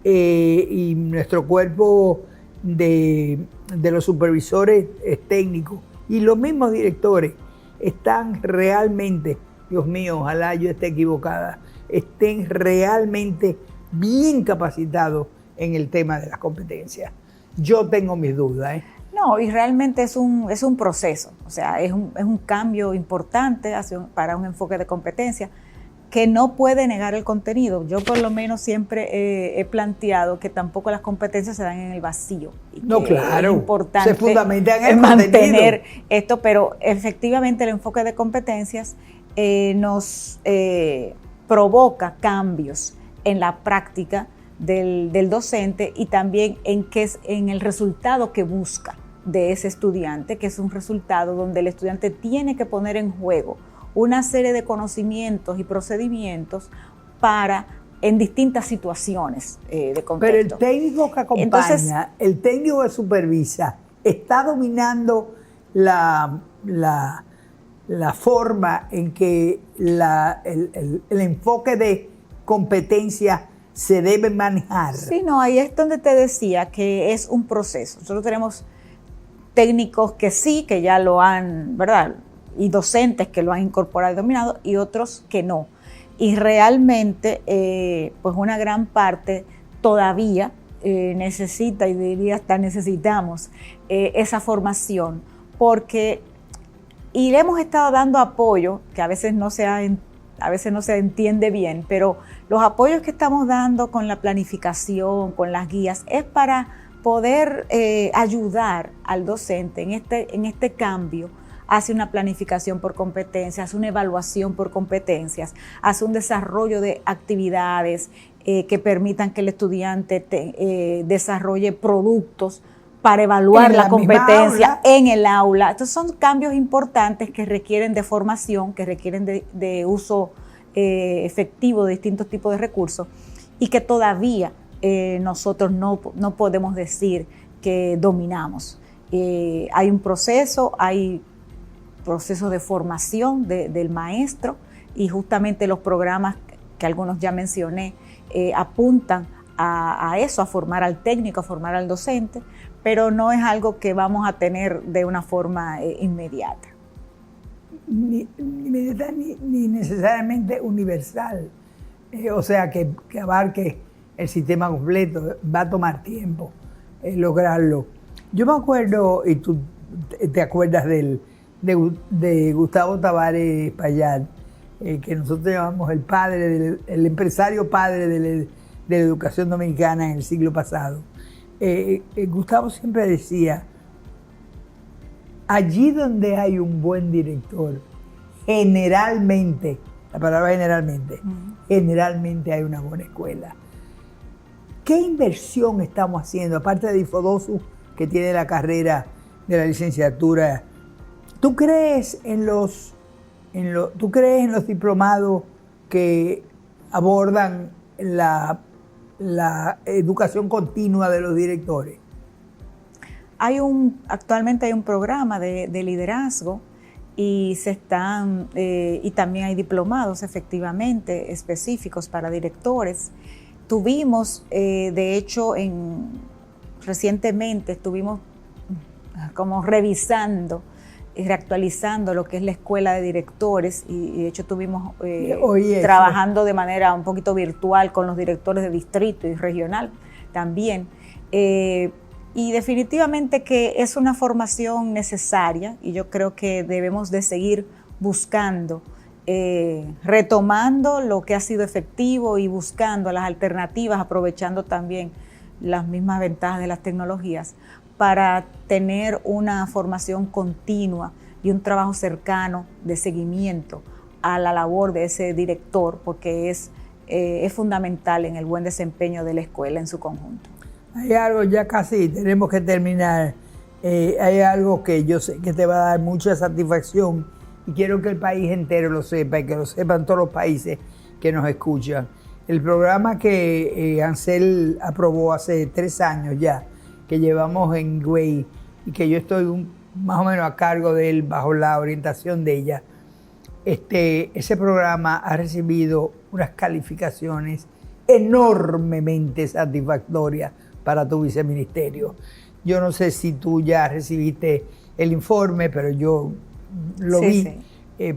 y nuestro cuerpo de los supervisores técnicos y los mismos directores están realmente, Dios mío, ojalá yo esté equivocada, estén realmente bien capacitados en el tema de las competencias. Yo tengo mis dudas. No, y realmente es un proceso, o sea, es un cambio importante para un enfoque de competencia que no puede negar el contenido. Yo por lo menos siempre he planteado que tampoco las competencias se dan en el vacío. Y no, claro, es importante se fundamentan en el mantener esto, pero efectivamente el enfoque de competencias nos provoca cambios en la práctica del docente y también en el resultado que busca de ese estudiante, que es un resultado donde el estudiante tiene que poner en juego una serie de conocimientos y procedimientos en distintas situaciones de contexto. Pero el técnico que acompaña, entonces, el técnico que supervisa, está dominando la forma en que el enfoque de competencia se debe manejar. Sí, no, ahí es donde te decía que es un proceso. Nosotros tenemos técnicos que sí, que ya lo han, ¿verdad?, y docentes que lo han incorporado y dominado, y otros que no. Y realmente, pues una gran parte todavía necesita, y diría hasta necesitamos, esa formación, porque, y le hemos estado dando apoyo, que a veces no se entiende bien, pero los apoyos que estamos dando con la planificación, con las guías, es para poder ayudar al docente en este cambio hacia una planificación por competencias, hacia una evaluación por competencias, hacia un desarrollo de actividades que permitan que el estudiante desarrolle productos para evaluar la competencia en el aula. Estos son cambios importantes que requieren de formación, que requieren de uso efectivo de distintos tipos de recursos y que todavía nosotros no podemos decir que dominamos. Hay un proceso, hay procesos de formación del maestro y justamente los programas que algunos ya mencioné apuntan a eso, a formar al técnico, a formar al docente, pero no es algo que vamos a tener de una forma inmediata. Ni necesariamente universal, o sea, que abarque el sistema completo, va a tomar tiempo lograrlo. Yo me acuerdo, y tú te acuerdas de Gustavo Tavares Payat, que nosotros llamamos el empresario padre de la educación dominicana en el siglo pasado. Gustavo siempre decía, allí donde hay un buen director, generalmente, la palabra generalmente hay una buena escuela. ¿Qué inversión estamos haciendo? Aparte de Ifodosu, que tiene la carrera de la licenciatura, ¿tú crees en los diplomados que abordan la educación continua de los directores? Actualmente hay un programa de liderazgo y y también hay diplomados efectivamente específicos para directores. Tuvimos, de hecho, recientemente estuvimos como revisando y reactualizando lo que es la escuela de directores y de hecho estuvimos trabajando de manera un poquito virtual con los directores de distrito y regional también. Y definitivamente que es una formación necesaria y yo creo que debemos de seguir buscando, retomando lo que ha sido efectivo y buscando las alternativas, aprovechando también las mismas ventajas de las tecnologías para tener una formación continua y un trabajo cercano de seguimiento a la labor de ese director, porque es fundamental en el buen desempeño de la escuela en su conjunto. Hay algo, ya casi tenemos que terminar, hay algo que yo sé que te va a dar mucha satisfacción y quiero que el país entero lo sepa y que lo sepan todos los países que nos escuchan. El programa que ANSEL aprobó hace 3 años ya, que llevamos en Higüey y que yo estoy más o menos a cargo de él bajo la orientación de ella, ese programa ha recibido unas calificaciones enormemente satisfactorias para tu viceministerio. Yo no sé si tú ya recibiste el informe, pero yo lo vi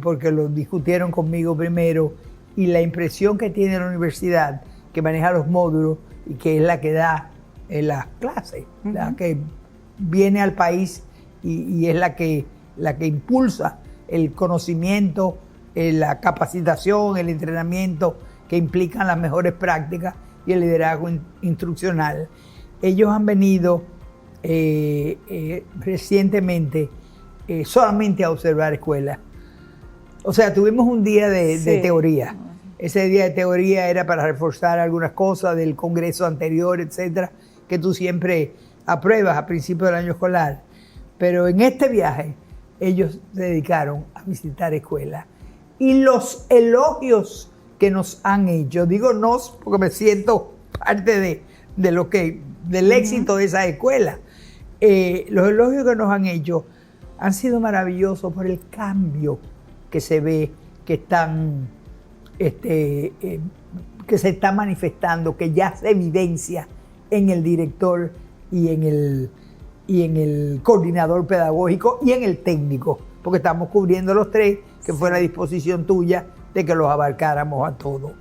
porque lo discutieron conmigo primero y la impresión que tiene la universidad, que maneja los módulos y que es la que da las clases, la que viene al país y es la que impulsa el conocimiento, la capacitación, el entrenamiento que implican las mejores prácticas y el liderazgo instruccional. Ellos han venido recientemente solamente a observar escuelas. O sea, tuvimos un día de teoría. Ese día de teoría era para reforzar algunas cosas del congreso anterior, etcétera, que tú siempre apruebas a principio del año escolar. Pero en este viaje ellos se dedicaron a visitar escuelas. Y los elogios que nos han hecho, digo nos porque me siento parte del éxito de esa escuela. Los elogios que nos han hecho han sido maravillosos por el cambio que se ve, que se está manifestando, que ya se evidencia en el director y en el coordinador pedagógico y en el técnico, porque estamos cubriendo los 3, que fue la disposición tuya de que los abarcáramos a todos.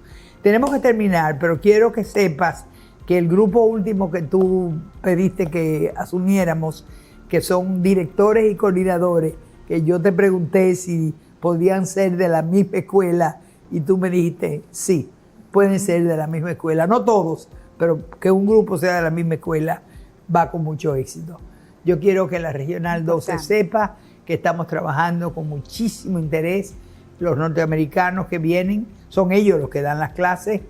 Tenemos que terminar, pero quiero que sepas que el grupo último que tú pediste que asumiéramos, que son directores y coordinadores, que yo te pregunté si podían ser de la misma escuela y tú me dijiste sí, pueden ser de la misma escuela, no todos, pero que un grupo sea de la misma escuela va con mucho éxito. Yo quiero que la Regional 12 sepa que estamos trabajando con muchísimo interés. Los norteamericanos que vienen, son ellos los que dan las clases.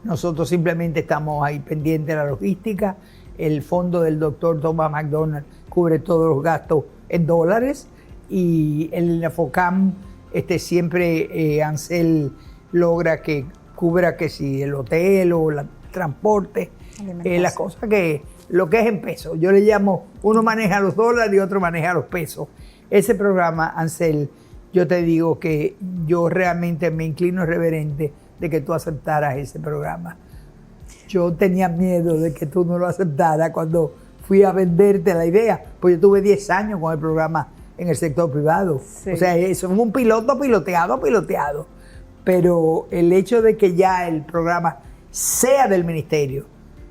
Nosotros simplemente estamos ahí pendientes de la logística. El fondo del doctor Thomas McDonald cubre todos los gastos en dólares y el FOCAM siempre ANSEL logra que cubra que si el hotel o el transporte, las cosas que lo que es en pesos. Yo le llamo, uno maneja los dólares y otro maneja los pesos. Ese programa, ANSEL, yo te digo que yo realmente me inclino reverente de que tú aceptaras ese programa. Yo tenía miedo de que tú no lo aceptaras cuando fui a venderte la idea, pues yo tuve 10 años con el programa en el sector privado. Sí. O sea, eso es un piloto piloteado. Pero el hecho de que ya el programa sea del ministerio,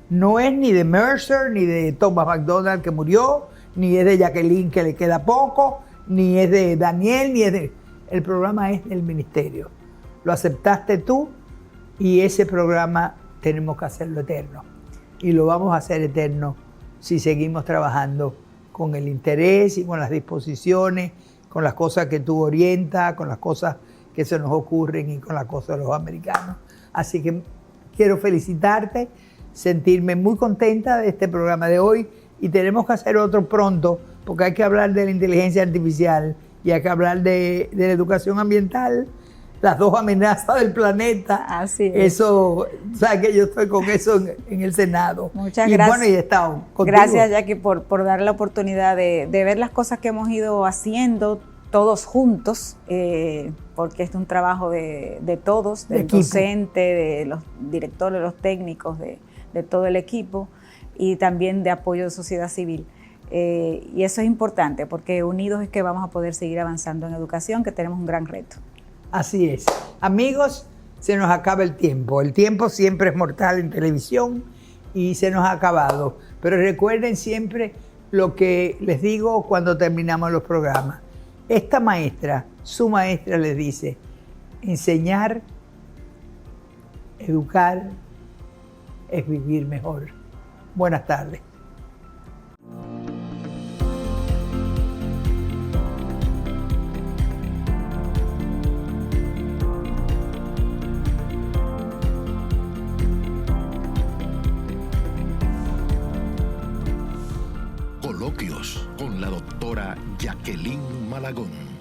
no es ni de Mercer, ni de Thomas McDonald que murió, ni es de Jacqueline que le queda poco, ni es de Daniel, ni es de... El programa es del ministerio. Lo aceptaste tú y ese programa tenemos que hacerlo eterno. Y lo vamos a hacer eterno si seguimos trabajando con el interés y con las disposiciones, con las cosas que tú orientas, con las cosas que se nos ocurren y con las cosas de los americanos. Así que quiero felicitarte, sentirme muy contenta de este programa de hoy y tenemos que hacer otro pronto porque hay que hablar de la inteligencia artificial y hay que hablar de la educación ambiental, las 2 amenazas del planeta. Así es. Eso, sabes que yo estoy con eso en el Senado. Muchas gracias. Bueno, y he estado contigo. Gracias, Jackie, por dar la oportunidad de ver las cosas que hemos ido haciendo todos juntos, porque es un trabajo de todos, del docente, de los directores, los técnicos, de todo el equipo y también de apoyo de sociedad civil. Y eso es importante porque unidos es que vamos a poder seguir avanzando en educación, que tenemos un gran reto. Así es. Amigos, se nos acaba el tiempo. El tiempo siempre es mortal en televisión y se nos ha acabado. Pero recuerden siempre lo que les digo cuando terminamos los programas. Esta maestra, su maestra les dice, enseñar, educar, es vivir mejor. Buenas tardes. Coloquios con la doctora Jacqueline Malagón.